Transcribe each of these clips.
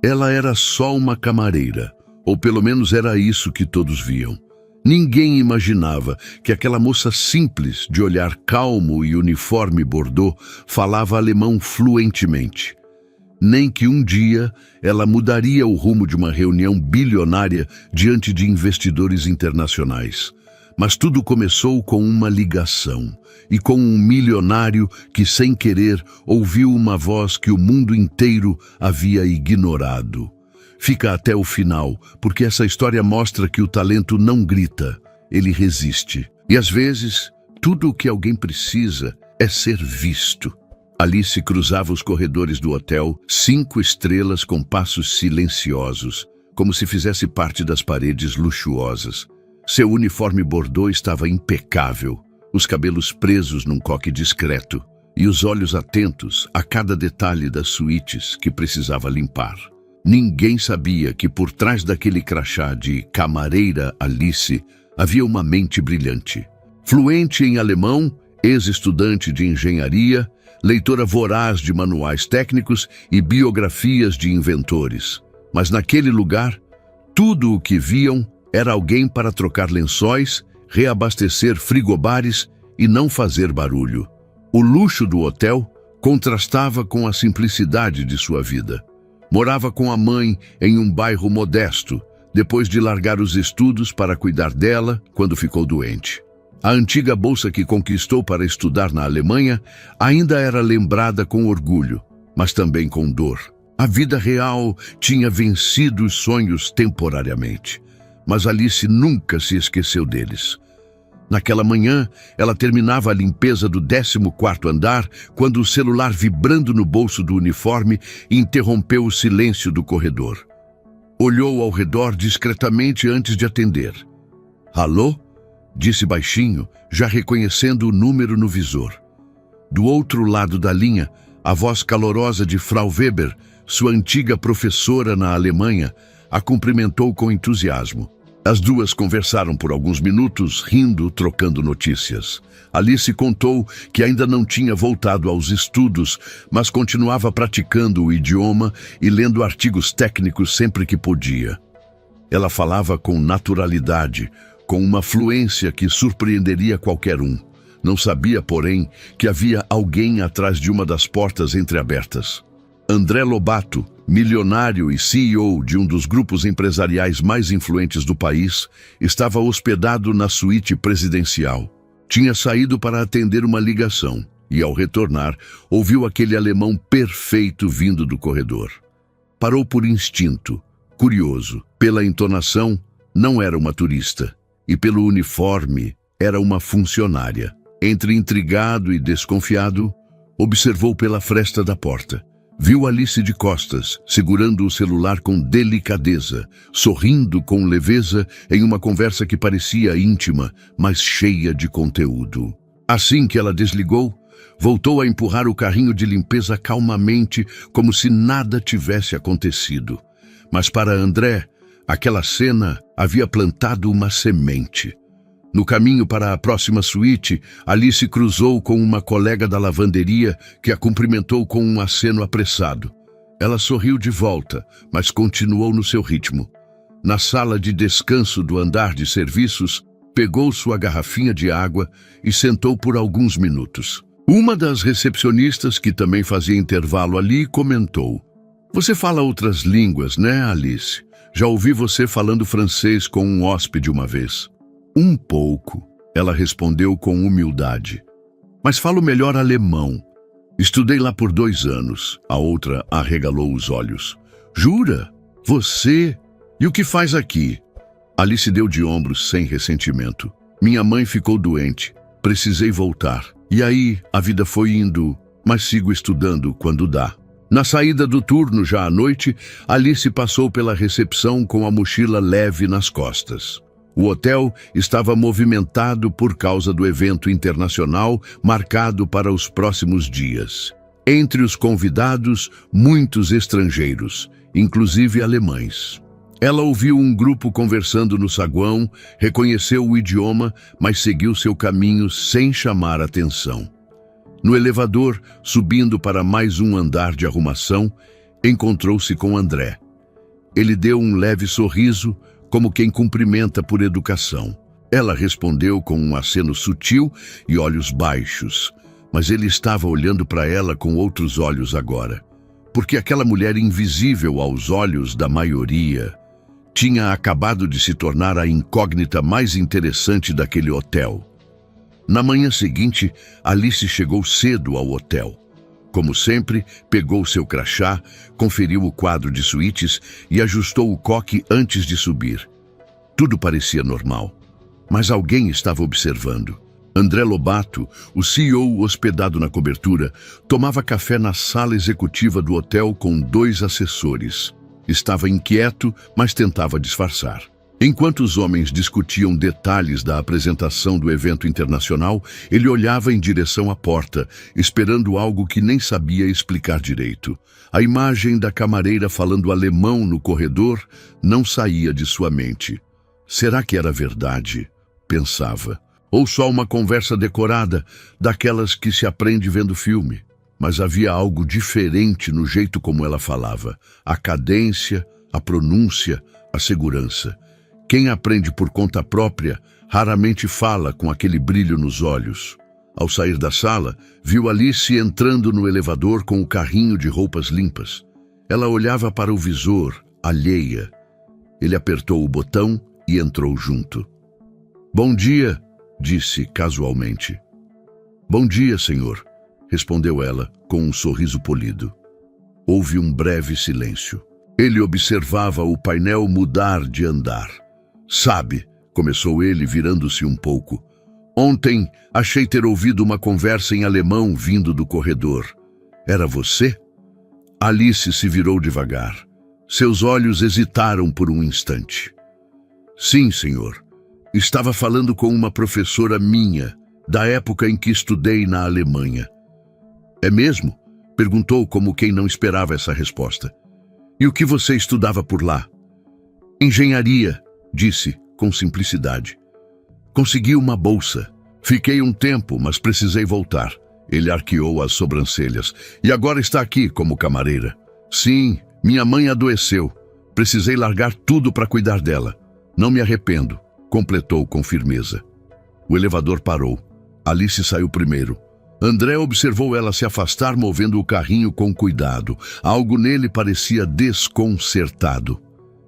Ela era só uma camareira, ou pelo menos era isso que todos viam. Ninguém imaginava que aquela moça simples, de olhar calmo e uniforme bordô, falava alemão fluentemente. Nem que um dia ela mudaria o rumo de uma reunião bilionária diante de investidores internacionais. Mas tudo começou com uma ligação, e com um milionário que, sem querer, ouviu uma voz que o mundo inteiro havia ignorado. Fica até o final, porque essa história mostra que o talento não grita, ele resiste. E às vezes, tudo o que alguém precisa é ser visto. Alice cruzava os corredores do hotel, 5 estrelas com passos silenciosos, como se fizesse parte das paredes luxuosas. Seu uniforme bordô estava impecável, os cabelos presos num coque discreto e os olhos atentos a cada detalhe das suítes que precisava limpar. Ninguém sabia que por trás daquele crachá de camareira Alice havia uma mente brilhante. Fluente em alemão, ex-estudante de engenharia, leitora voraz de manuais técnicos e biografias de inventores. Mas naquele lugar, tudo o que viam era alguém para trocar lençóis, reabastecer frigobares e não fazer barulho. O luxo do hotel contrastava com a simplicidade de sua vida. Morava com a mãe em um bairro modesto, depois de largar os estudos para cuidar dela quando ficou doente. A antiga bolsa que conquistou para estudar na Alemanha ainda era lembrada com orgulho, mas também com dor. A vida real tinha vencido os sonhos temporariamente, mas Alice nunca se esqueceu deles. Naquela manhã, ela terminava a limpeza do 14º andar quando o celular, vibrando no bolso do uniforme, interrompeu o silêncio do corredor. Olhou ao redor discretamente antes de atender. "Alô?", disse baixinho, já reconhecendo o número no visor. Do outro lado da linha, a voz calorosa de Frau Weber, sua antiga professora na Alemanha, a cumprimentou com entusiasmo. As duas conversaram por alguns minutos, rindo, trocando notícias. Alice contou que ainda não tinha voltado aos estudos, mas continuava praticando o idioma e lendo artigos técnicos sempre que podia. Ela falava com naturalidade, com uma fluência que surpreenderia qualquer um. Não sabia, porém, que havia alguém atrás de uma das portas entreabertas. André Lobato, milionário e CEO de um dos grupos empresariais mais influentes do país, estava hospedado na suíte presidencial. Tinha saído para atender uma ligação e, ao retornar, ouviu aquele alemão perfeito vindo do corredor. Parou por instinto, curioso. Pela entonação, não era uma turista, e pelo uniforme, era uma funcionária. Entre intrigado e desconfiado, observou pela fresta da porta. Viu Alice de costas, segurando o celular com delicadeza, sorrindo com leveza em uma conversa que parecia íntima, mas cheia de conteúdo. Assim que ela desligou, voltou a empurrar o carrinho de limpeza calmamente, como se nada tivesse acontecido. Mas para André, aquela cena havia plantado uma semente. No caminho para a próxima suíte, Alice cruzou com uma colega da lavanderia que a cumprimentou com um aceno apressado. Ela sorriu de volta, mas continuou no seu ritmo. Na sala de descanso do andar de serviços, pegou sua garrafinha de água e sentou por alguns minutos. Uma das recepcionistas, que também fazia intervalo ali, comentou: "Você fala outras línguas, né, Alice? Já ouvi você falando francês com um hóspede uma vez." "Um pouco", ela respondeu com humildade. "Mas falo melhor alemão. Estudei lá por 2 anos. A outra arregalou os olhos. "Jura? Você? E o que faz aqui?" Alice deu de ombros sem ressentimento. "Minha mãe ficou doente. Precisei voltar. E aí a vida foi indo, mas sigo estudando quando dá." Na saída do turno, já à noite, Alice passou pela recepção com a mochila leve nas costas. O hotel estava movimentado por causa do evento internacional marcado para os próximos dias. Entre os convidados, muitos estrangeiros, inclusive alemães. Ela ouviu um grupo conversando no saguão, reconheceu o idioma, mas seguiu seu caminho sem chamar atenção. No elevador, subindo para mais um andar de arrumação, encontrou-se com André. Ele deu um leve sorriso, como quem cumprimenta por educação. Ela respondeu com um aceno sutil e olhos baixos, mas ele estava olhando para ela com outros olhos agora, porque aquela mulher invisível aos olhos da maioria tinha acabado de se tornar a incógnita mais interessante daquele hotel. Na manhã seguinte, Alice chegou cedo ao hotel. Como sempre, pegou seu crachá, conferiu o quadro de suítes e ajustou o coque antes de subir. Tudo parecia normal, mas alguém estava observando. André Lobato, o CEO hospedado na cobertura, tomava café na sala executiva do hotel com 2 assessores. Estava inquieto, mas tentava disfarçar. Enquanto os homens discutiam detalhes da apresentação do evento internacional, ele olhava em direção à porta, esperando algo que nem sabia explicar direito. A imagem da camareira falando alemão no corredor não saía de sua mente. Será que era verdade? Pensava. Ou só uma conversa decorada, daquelas que se aprende vendo filme. Mas havia algo diferente no jeito como ela falava. A cadência, a pronúncia, a segurança. Quem aprende por conta própria raramente fala com aquele brilho nos olhos. Ao sair da sala, viu Alice entrando no elevador com o carrinho de roupas limpas. Ela olhava para o visor, alheia. Ele apertou o botão e entrou junto. "Bom dia", disse casualmente. "Bom dia, senhor", respondeu ela com um sorriso polido. Houve um breve silêncio. Ele observava o painel mudar de andar. "Sabe", começou ele, virando-se um pouco, "ontem achei ter ouvido uma conversa em alemão vindo do corredor. Era você?" Alice se virou devagar. Seus olhos hesitaram por um instante. "Sim, senhor. Estava falando com uma professora minha, da época em que estudei na Alemanha." "É mesmo?" perguntou como quem não esperava essa resposta. "E o que você estudava por lá?" "Engenharia", disse com simplicidade. "Consegui uma bolsa. Fiquei um tempo, mas precisei voltar." Ele arqueou as sobrancelhas. "E agora está aqui como camareira." "Sim, minha mãe adoeceu. Precisei largar tudo para cuidar dela. Não me arrependo", completou com firmeza. O elevador parou. Alice saiu primeiro. André observou ela se afastar, movendo o carrinho com cuidado. Algo nele parecia desconcertado.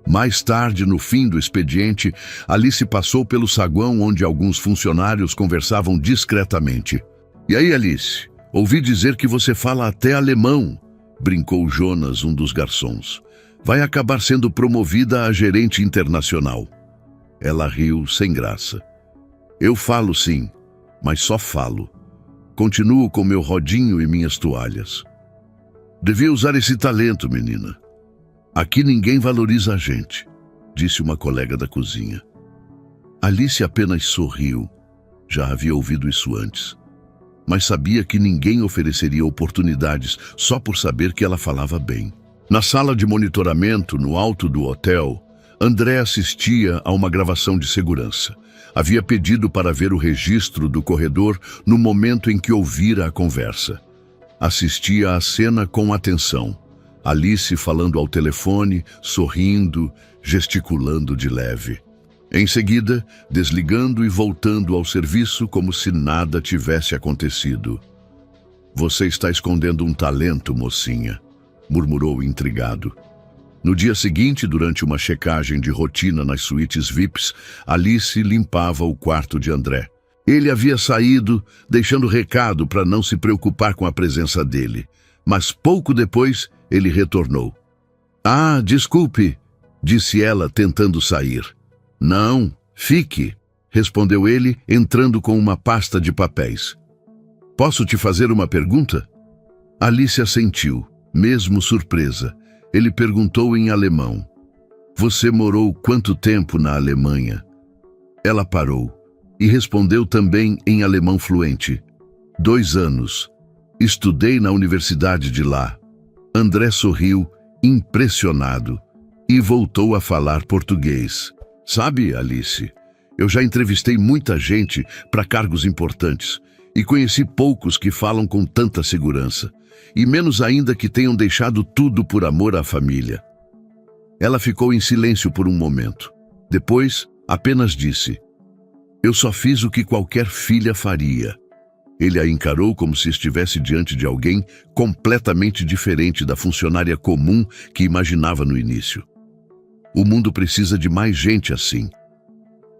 Mais tarde, no fim do expediente, Alice passou pelo saguão onde alguns funcionários conversavam discretamente. "E aí, Alice, ouvi dizer que você fala até alemão", brincou Jonas, um dos garçons. "Vai acabar sendo promovida a gerente internacional." Ela riu sem graça. "Eu falo sim, mas só falo. Continuo com meu rodinho e minhas toalhas." "Devia usar esse talento, menina. Aqui ninguém valoriza a gente", disse uma colega da cozinha. Alice apenas sorriu. Já havia ouvido isso antes. Mas sabia que ninguém ofereceria oportunidades só por saber que ela falava bem. Na sala de monitoramento, no alto do hotel, André assistia a uma gravação de segurança. Havia pedido para ver o registro do corredor no momento em que ouvira a conversa. Assistia à cena com atenção. Alice falando ao telefone, sorrindo, gesticulando de leve. Em seguida, desligando e voltando ao serviço como se nada tivesse acontecido. "Você está escondendo um talento, mocinha", murmurou intrigado. No dia seguinte, durante uma checagem de rotina nas suítes VIPs, Alice limpava o quarto de André. Ele havia saído, deixando recado para não se preocupar com a presença dele. Mas pouco depois, ele retornou. "Ah, desculpe", disse ela, tentando sair. "Não, fique", respondeu ele, entrando com uma pasta de papéis. "Posso te fazer uma pergunta?" Alice assentiu, mesmo surpresa. Ele perguntou em alemão. "Você morou quanto tempo na Alemanha?" Ela parou e respondeu também em alemão fluente. 2 anos. Estudei na universidade de lá." André sorriu, impressionado, e voltou a falar português. "Sabe, Alice, eu já entrevistei muita gente para cargos importantes e conheci poucos que falam com tanta segurança, e menos ainda que tenham deixado tudo por amor à família." Ela ficou em silêncio por um momento. Depois, apenas disse: "Eu só fiz o que qualquer filha faria." Ele a encarou como se estivesse diante de alguém completamente diferente da funcionária comum que imaginava no início. O mundo precisa de mais gente assim.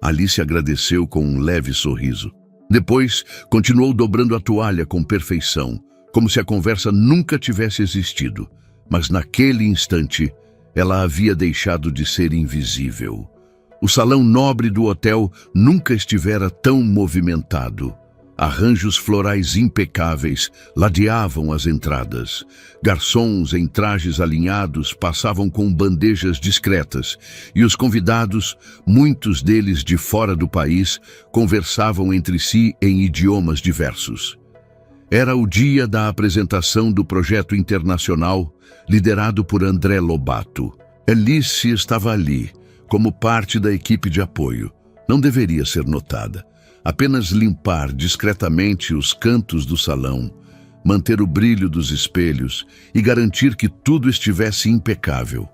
Alice agradeceu com um leve sorriso. Depois, continuou dobrando a toalha com perfeição, como se a conversa nunca tivesse existido. Mas naquele instante, ela havia deixado de ser invisível. O salão nobre do hotel nunca estivera tão movimentado. Arranjos florais impecáveis ladeavam as entradas. Garçons em trajes alinhados passavam com bandejas discretas, e os convidados, muitos deles de fora do país, conversavam entre si em idiomas diversos. Era o dia da apresentação do projeto internacional liderado por André Lobato. Alice estava ali, como parte da equipe de apoio. Não deveria ser notada. Apenas limpar discretamente os cantos do salão, manter o brilho dos espelhos e garantir que tudo estivesse impecável.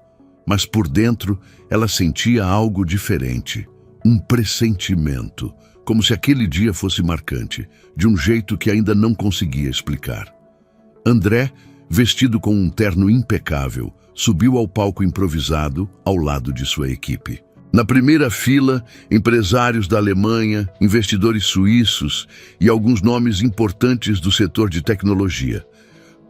Mas por dentro, ela sentia algo diferente. Um pressentimento, como se aquele dia fosse marcante, de um jeito que ainda não conseguia explicar. André, vestido com um terno impecável, subiu ao palco improvisado ao lado de sua equipe. Na primeira fila, empresários da Alemanha, investidores suíços e alguns nomes importantes do setor de tecnologia.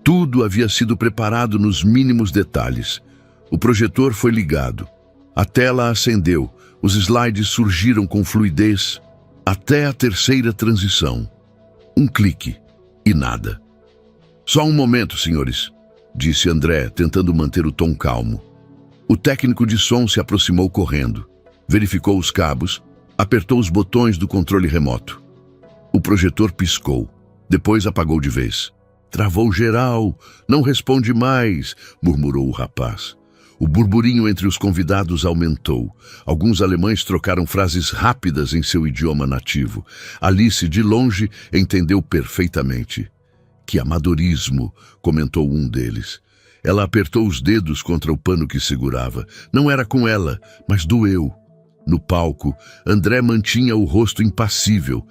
Tudo havia sido preparado nos mínimos detalhes. O projetor foi ligado. A tela acendeu. Os slides surgiram com fluidez até a terceira transição. Um clique e nada. "Só um momento, senhores", disse André, tentando manter o tom calmo. O técnico de som se aproximou correndo, verificou os cabos, apertou os botões do controle remoto. O projetor piscou, depois apagou de vez. "Travou geral, não responde mais", murmurou o rapaz. O burburinho entre os convidados aumentou. Alguns alemães trocaram frases rápidas em seu idioma nativo. Alice, de longe, entendeu perfeitamente. "Que amadorismo", comentou um deles. Ela apertou os dedos contra o pano que segurava. Não era com ela, mas doeu. No palco, André mantinha o rosto impassível,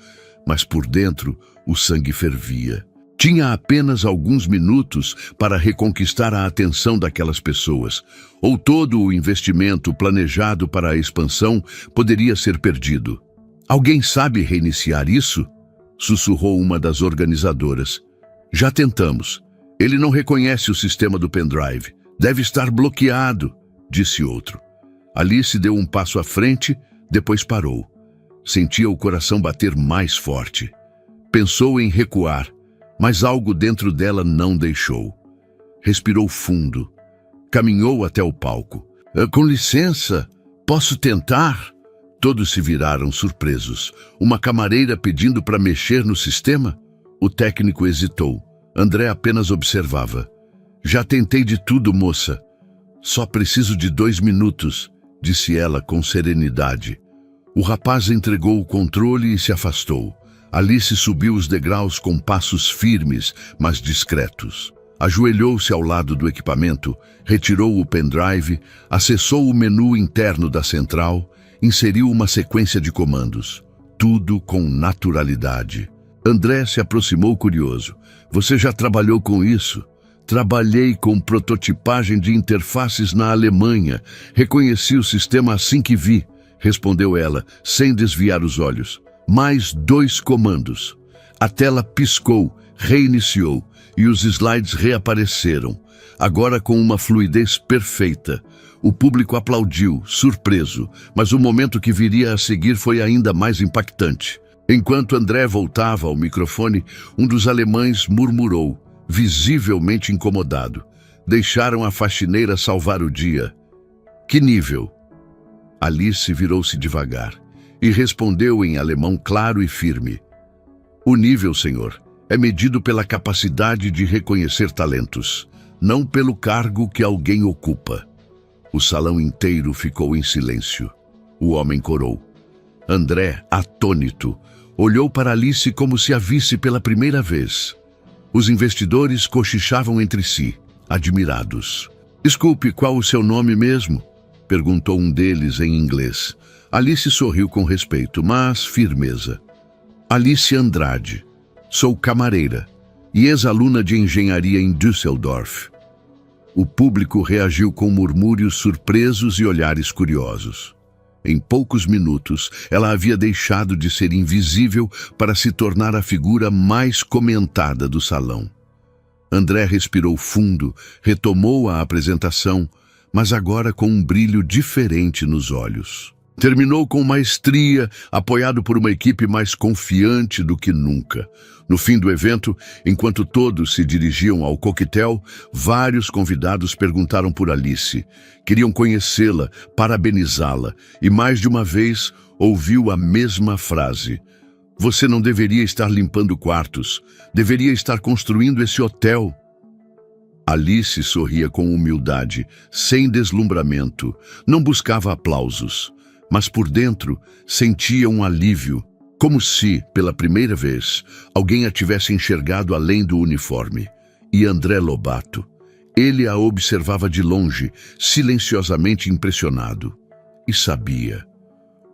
mas por dentro o sangue fervia. Tinha apenas alguns minutos para reconquistar a atenção daquelas pessoas, ou todo o investimento planejado para a expansão poderia ser perdido. "Alguém sabe reiniciar isso?", sussurrou uma das organizadoras. "Já tentamos. Ele não reconhece o sistema do pendrive. Deve estar bloqueado", disse outro. Alice deu um passo à frente, depois parou. Sentia o coração bater mais forte. Pensou em recuar, mas algo dentro dela não deixou. Respirou fundo. Caminhou até o palco. "Com licença, posso tentar?" Todos se viraram surpresos. Uma camareira pedindo para mexer no sistema? O técnico hesitou. André apenas observava. "Já tentei de tudo, moça. Só preciso de 2 minutos", disse ela com serenidade. O rapaz entregou o controle e se afastou. Alice subiu os degraus com passos firmes, mas discretos. Ajoelhou-se ao lado do equipamento, retirou o pendrive, acessou o menu interno da central, inseriu uma sequência de comandos. Tudo com naturalidade. André se aproximou curioso. "Você já trabalhou com isso?" "Trabalhei com prototipagem de interfaces na Alemanha. Reconheci o sistema assim que vi", respondeu ela, sem desviar os olhos. "Mais 2 comandos." A tela piscou, reiniciou, e os slides reapareceram, agora com uma fluidez perfeita. O público aplaudiu, surpreso, mas o momento que viria a seguir foi ainda mais impactante. Enquanto André voltava ao microfone, um dos alemães murmurou, visivelmente incomodado. "Deixaram a faxineira salvar o dia." "Que nível?" Alice virou-se devagar e respondeu em alemão claro e firme. "O nível, senhor, é medido pela capacidade de reconhecer talentos, não pelo cargo que alguém ocupa." O salão inteiro ficou em silêncio. O homem corou. André, atônito, olhou para Alice como se a visse pela primeira vez. Os investidores cochichavam entre si, admirados. "Desculpe, qual o seu nome mesmo?" perguntou um deles em inglês. Alice sorriu com respeito, mas firmeza. Alice Andrade. Sou camareira e ex-aluna de engenharia em Düsseldorf. O público reagiu com murmúrios surpresos e olhares curiosos. Em poucos minutos, ela havia deixado de ser invisível para se tornar a figura mais comentada do salão. André respirou fundo, retomou a apresentação, mas agora com um brilho diferente nos olhos. Terminou com maestria, apoiado por uma equipe mais confiante do que nunca. No fim do evento, enquanto todos se dirigiam ao coquetel, vários convidados perguntaram por Alice. Queriam conhecê-la, parabenizá-la, e mais de uma vez ouviu a mesma frase. Você não deveria estar limpando quartos, deveria estar construindo esse hotel. Alice sorria com humildade, sem deslumbramento, não buscava aplausos. Mas por dentro sentia um alívio, como se, pela primeira vez, alguém a tivesse enxergado além do uniforme. E André Lobato, ele a observava de longe, silenciosamente impressionado. E sabia.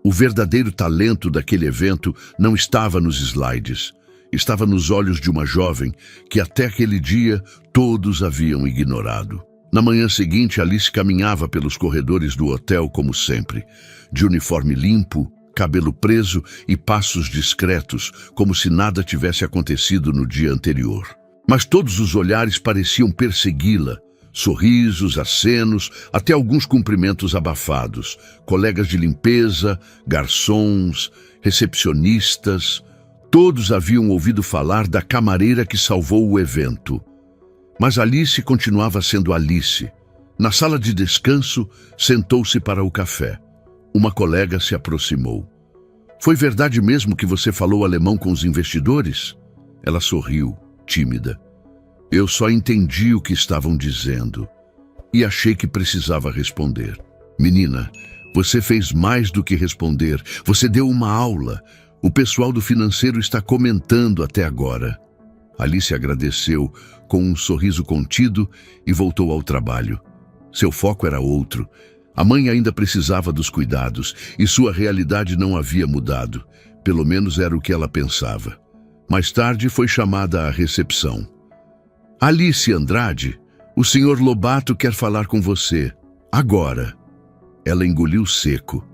O verdadeiro talento daquele evento não estava nos slides, estava nos olhos de uma jovem que até aquele dia todos haviam ignorado. Na manhã seguinte, Alice caminhava pelos corredores do hotel como sempre, de uniforme limpo, cabelo preso e passos discretos, como se nada tivesse acontecido no dia anterior. Mas todos os olhares pareciam persegui-la, sorrisos, acenos, até alguns cumprimentos abafados, colegas de limpeza, garçons, recepcionistas, todos haviam ouvido falar da camareira que salvou o evento. Mas Alice continuava sendo Alice. Na sala de descanso, sentou-se para o café. Uma colega se aproximou. Foi verdade mesmo que você falou alemão com os investidores? Ela sorriu, tímida. Eu só entendi o que estavam dizendo e achei que precisava responder. Menina, você fez mais do que responder. Você deu uma aula. O pessoal do financeiro está comentando até agora. Alice agradeceu com um sorriso contido e voltou ao trabalho. Seu foco era outro. A mãe ainda precisava dos cuidados e sua realidade não havia mudado. Pelo menos era o que ela pensava. Mais tarde foi chamada à recepção. Alice Andrade, o Sr. Lobato quer falar com você. Agora. Ela engoliu seco.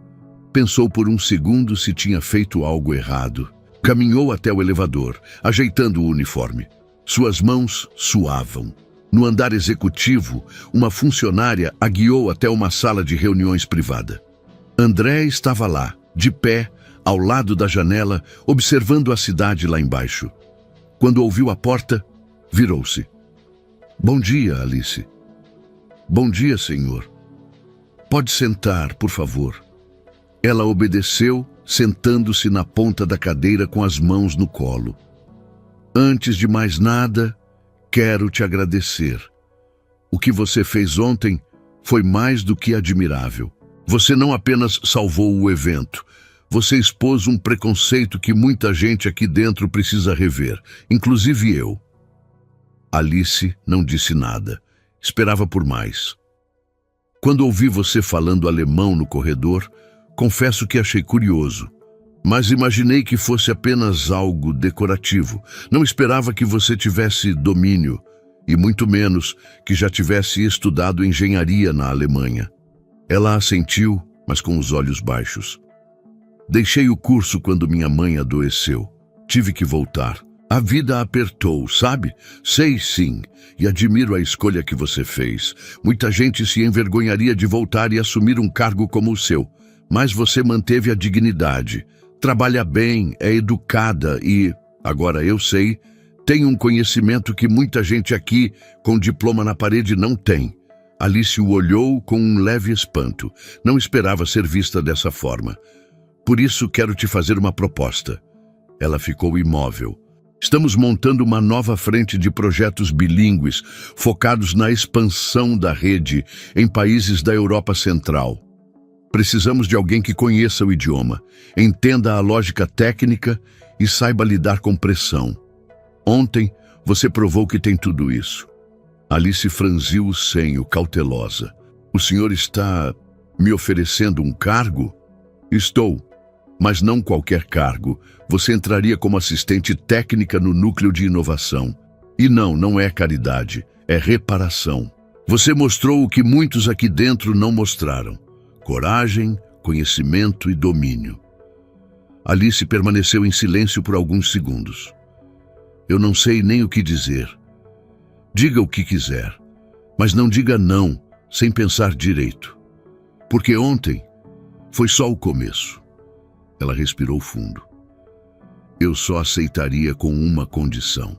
Pensou por um segundo se tinha feito algo errado. Caminhou até o elevador, ajeitando o uniforme. Suas mãos suavam. No andar executivo, uma funcionária a guiou até uma sala de reuniões privada. André estava lá, de pé, ao lado da janela, observando a cidade lá embaixo. Quando ouviu a porta, virou-se. Bom dia, Alice. Bom dia, senhor. Pode sentar, por favor. Ela obedeceu, sentando-se na ponta da cadeira com as mãos no colo. Antes de mais nada, quero te agradecer. O que você fez ontem foi mais do que admirável. Você não apenas salvou o evento, você expôs um preconceito que muita gente aqui dentro precisa rever, inclusive eu. Alice não disse nada. Esperava por mais. Quando ouvi você falando alemão no corredor, confesso que achei curioso, mas imaginei que fosse apenas algo decorativo. Não esperava que você tivesse domínio, e muito menos que já tivesse estudado engenharia na Alemanha. Ela assentiu, mas com os olhos baixos. Deixei o curso quando minha mãe adoeceu. Tive que voltar. A vida apertou, sabe? Sei sim, e admiro a escolha que você fez. Muita gente se envergonharia de voltar e assumir um cargo como o seu. Mas você manteve a dignidade, trabalha bem, é educada e, agora eu sei, tem um conhecimento que muita gente aqui, com diploma na parede, não tem. Alice o olhou com um leve espanto. Não esperava ser vista dessa forma. Por isso quero te fazer uma proposta. Ela ficou imóvel. Estamos montando uma nova frente de projetos bilíngues, focados na expansão da rede em países da Europa Central. Precisamos de alguém que conheça o idioma, entenda a lógica técnica e saiba lidar com pressão. Ontem, você provou que tem tudo isso. Alice franziu o senho, cautelosa. O senhor está Me oferecendo um cargo? Estou, mas não qualquer cargo. Você entraria como assistente técnica no núcleo de inovação. E não é caridade, é reparação. Você mostrou o que muitos aqui dentro não mostraram: coragem, conhecimento e domínio. Alice permaneceu em silêncio por alguns segundos. Eu não sei nem o que dizer. Diga o que quiser, mas não diga não sem pensar direito. Porque ontem foi só o começo. Ela respirou fundo. Eu só aceitaria com uma condição.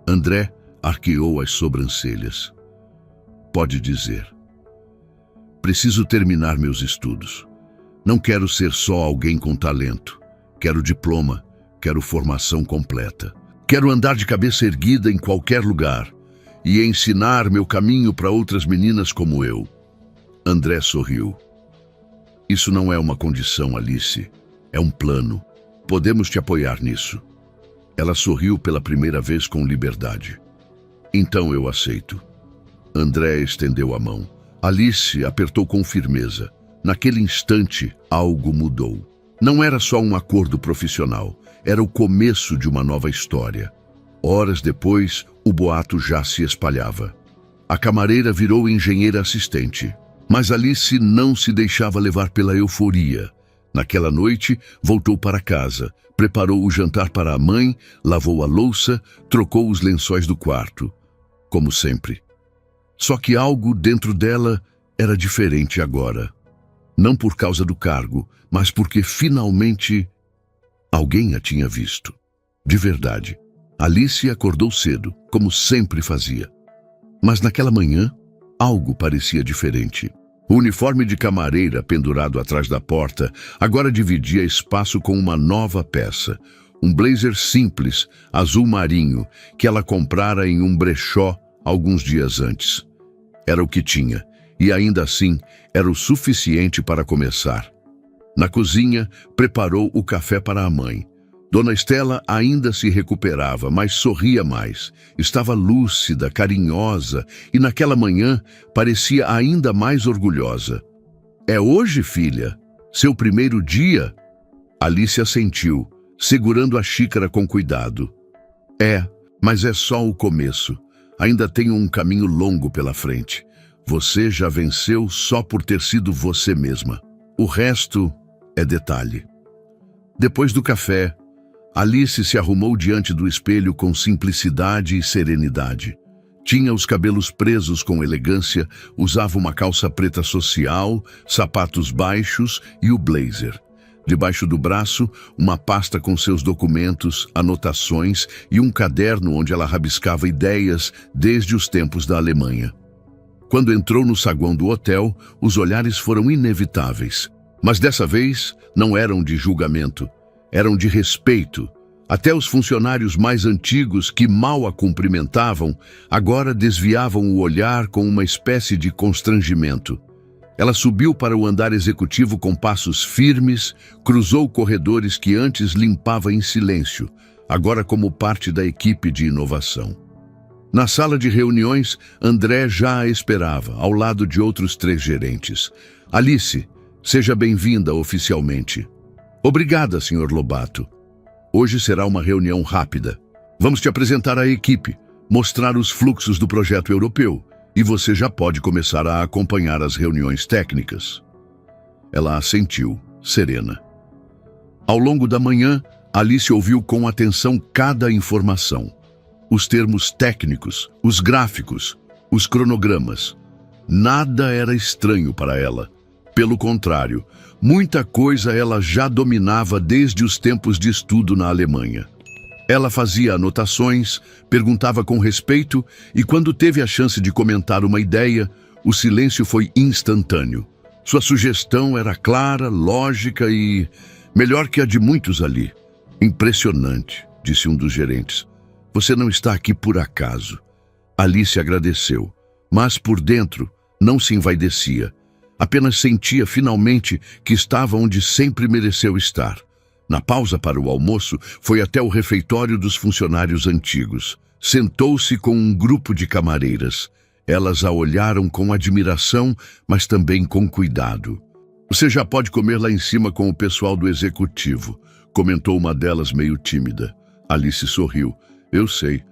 André arqueou as sobrancelhas. Pode dizer. Preciso terminar meus estudos. Não quero ser só alguém com talento. Quero diploma, quero formação completa. Quero andar de cabeça erguida em qualquer lugar e ensinar meu caminho para outras meninas como eu. André sorriu. Isso não é uma condição, Alice. É um plano. Podemos te apoiar nisso. Ela sorriu pela primeira vez com liberdade. Então eu aceito. André estendeu a mão. Alice apertou com firmeza. Naquele instante, algo mudou. Não era só um acordo profissional. Era o começo de uma nova história. Horas depois, o boato já se espalhava. A camareira virou engenheira assistente. Mas Alice não se deixava levar pela euforia. Naquela noite, voltou para casa, preparou o jantar para a mãe, lavou a louça, trocou os lençóis do quarto. Como sempre. Só que algo dentro dela era diferente agora. Não por causa do cargo, mas porque finalmente alguém a tinha visto. De verdade. Alice acordou cedo, como sempre fazia. Mas naquela manhã, algo parecia diferente. O uniforme de camareira pendurado atrás da porta agora dividia espaço com uma nova peça. Um blazer simples, azul marinho, que ela comprara em um brechó alguns dias antes. Era o que tinha, e ainda assim era o suficiente para começar. Na cozinha, preparou o café para a mãe. Dona Estela ainda se recuperava, mas sorria mais. Estava lúcida, carinhosa e naquela manhã parecia ainda mais orgulhosa. É hoje, filha? Seu primeiro dia? Alice assentiu, segurando a xícara com cuidado. É, mas é só o começo. Ainda tenho um caminho longo pela frente. Você já venceu só por ter sido você mesma. O resto é detalhe. Depois do café, Alice se arrumou diante do espelho com simplicidade e serenidade. Tinha os cabelos presos com elegância, usava uma calça preta social, sapatos baixos e o blazer. Debaixo do braço, uma pasta com seus documentos, anotações e um caderno onde ela rabiscava ideias desde os tempos da Alemanha. Quando entrou no saguão do hotel, os olhares foram inevitáveis. Mas dessa vez não eram de julgamento. Eram de respeito. Até os funcionários mais antigos, que mal a cumprimentavam, agora desviavam o olhar com uma espécie de constrangimento. Ela subiu para o andar executivo com passos firmes, cruzou corredores que antes limpava em silêncio, agora como parte da equipe de inovação. Na sala de reuniões, André já a esperava, ao lado de outros 3 gerentes. Alice, seja bem-vinda oficialmente. Obrigada, Sr. Lobato. Hoje será uma reunião rápida. Vamos te apresentar a equipe, mostrar os fluxos do projeto europeu, e você já pode começar a acompanhar as reuniões técnicas. Ela assentiu, serena. Ao longo da manhã, Alice ouviu com atenção cada informação. Os termos técnicos, os gráficos, os cronogramas. Nada era estranho para ela. Pelo contrário, muita coisa ela já dominava desde os tempos de estudo na Alemanha. Ela fazia anotações, perguntava com respeito e quando teve a chance de comentar uma ideia, o silêncio foi instantâneo. Sua sugestão era clara, lógica e melhor que a de muitos ali. Impressionante, disse um dos gerentes. Você não está aqui por acaso. Alice agradeceu, mas por dentro não se envaidecia. Apenas sentia finalmente que estava onde sempre mereceu estar. Na pausa para o almoço, foi até o refeitório dos funcionários antigos. Sentou-se com um grupo de camareiras. Elas a olharam com admiração, mas também com cuidado. Você já pode comer lá em cima com o pessoal do executivo, comentou uma delas meio tímida. Alice sorriu. Eu sei,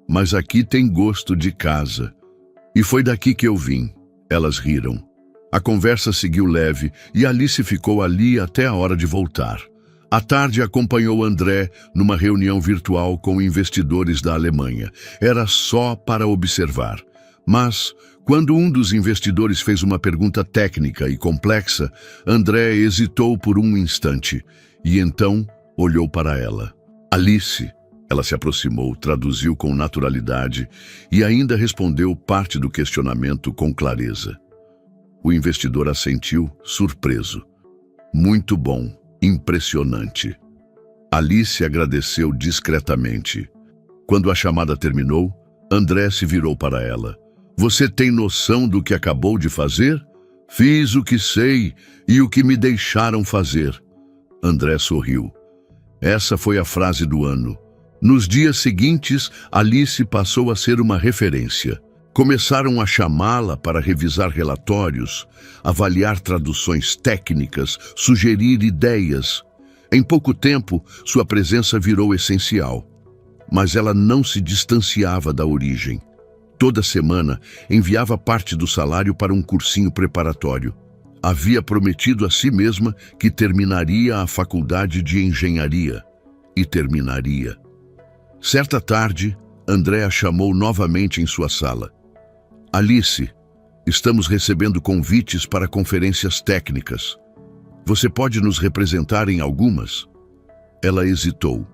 mas aqui tem gosto de casa. E foi daqui que eu vim. Elas riram. A conversa seguiu leve e Alice ficou ali até a hora de voltar. À tarde acompanhou André numa reunião virtual com investidores da Alemanha. Era só para observar. Mas, quando um dos investidores fez uma pergunta técnica e complexa, André hesitou por um instante e então olhou para ela. Alice, ela se aproximou, traduziu com naturalidade e ainda respondeu parte do questionamento com clareza. O investidor assentiu, surpreso. Muito bom, impressionante. Alice agradeceu discretamente. Quando a chamada terminou, André se virou para ela. Você tem noção do que acabou de fazer? Fiz o que sei e o que me deixaram fazer. André sorriu. Essa foi a frase do ano. Nos dias seguintes, Alice passou a ser uma referência. Começaram a chamá-la para revisar relatórios, avaliar traduções técnicas, sugerir ideias. Em pouco tempo, sua presença virou essencial. Mas ela não se distanciava da origem. Toda semana, enviava parte do salário para um cursinho preparatório. Havia prometido a si mesma que terminaria a faculdade de engenharia. E terminaria. Certa tarde, André a chamou novamente em sua sala. Alice, estamos recebendo convites para conferências técnicas. Você pode nos representar em algumas? Ela hesitou.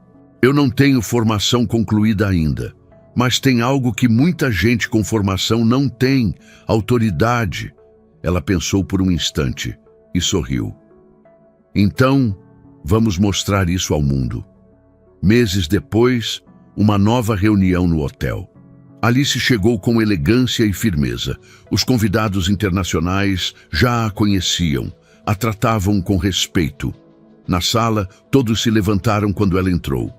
Eu não tenho formação concluída ainda, mas tem algo que muita gente com formação não tem, autoridade. Ela pensou por um instante e sorriu. Então, vamos mostrar isso ao mundo. Meses depois, uma nova reunião no hotel. Alice chegou com elegância e firmeza. Os convidados internacionais já a conheciam, a tratavam com respeito. Na sala, todos se levantaram quando ela entrou.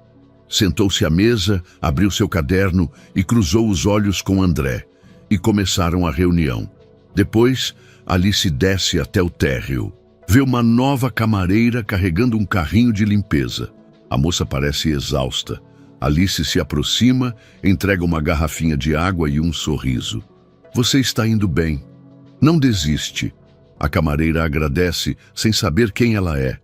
Sentou-se à mesa, abriu seu caderno e cruzou os olhos com André. E começaram a reunião. Depois, Alice desce até o térreo. Vê uma nova camareira carregando um carrinho de limpeza. A moça parece exausta. Alice se aproxima, entrega uma garrafinha de água e um sorriso. Você está indo bem. Não desiste. A camareira agradece, sem saber quem ela é.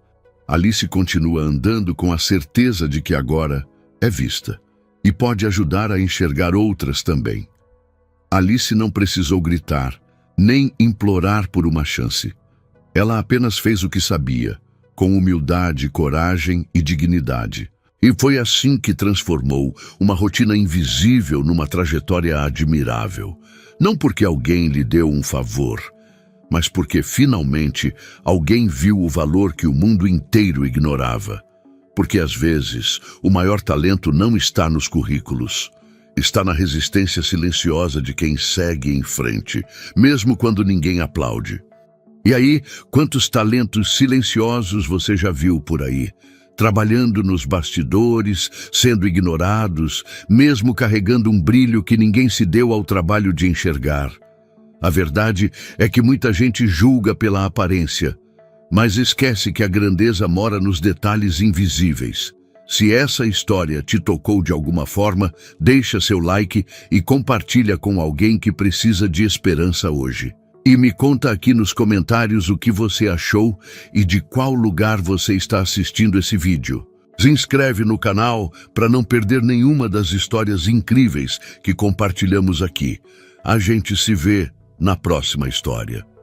Alice continua andando com a certeza de que agora é vista e pode ajudar a enxergar outras também. Alice não precisou gritar, nem implorar por uma chance. Ela apenas fez o que sabia, com humildade, coragem e dignidade. E foi assim que transformou uma rotina invisível numa trajetória admirável. Não porque alguém lhe deu um favor, mas porque finalmente alguém viu o valor que o mundo inteiro ignorava. Porque às vezes o maior talento não está nos currículos, está na resistência silenciosa de quem segue em frente, mesmo quando ninguém aplaude. E aí, quantos talentos silenciosos você já viu por aí? Trabalhando nos bastidores, sendo ignorados, mesmo carregando um brilho que ninguém se deu ao trabalho de enxergar. A verdade é que muita gente julga pela aparência, mas esquece que a grandeza mora nos detalhes invisíveis. Se essa história te tocou de alguma forma, deixa seu like e compartilha com alguém que precisa de esperança hoje. E me conta aqui nos comentários o que você achou e de qual lugar você está assistindo esse vídeo. Se inscreve no canal para não perder nenhuma das histórias incríveis que compartilhamos aqui. A gente se vê na próxima história.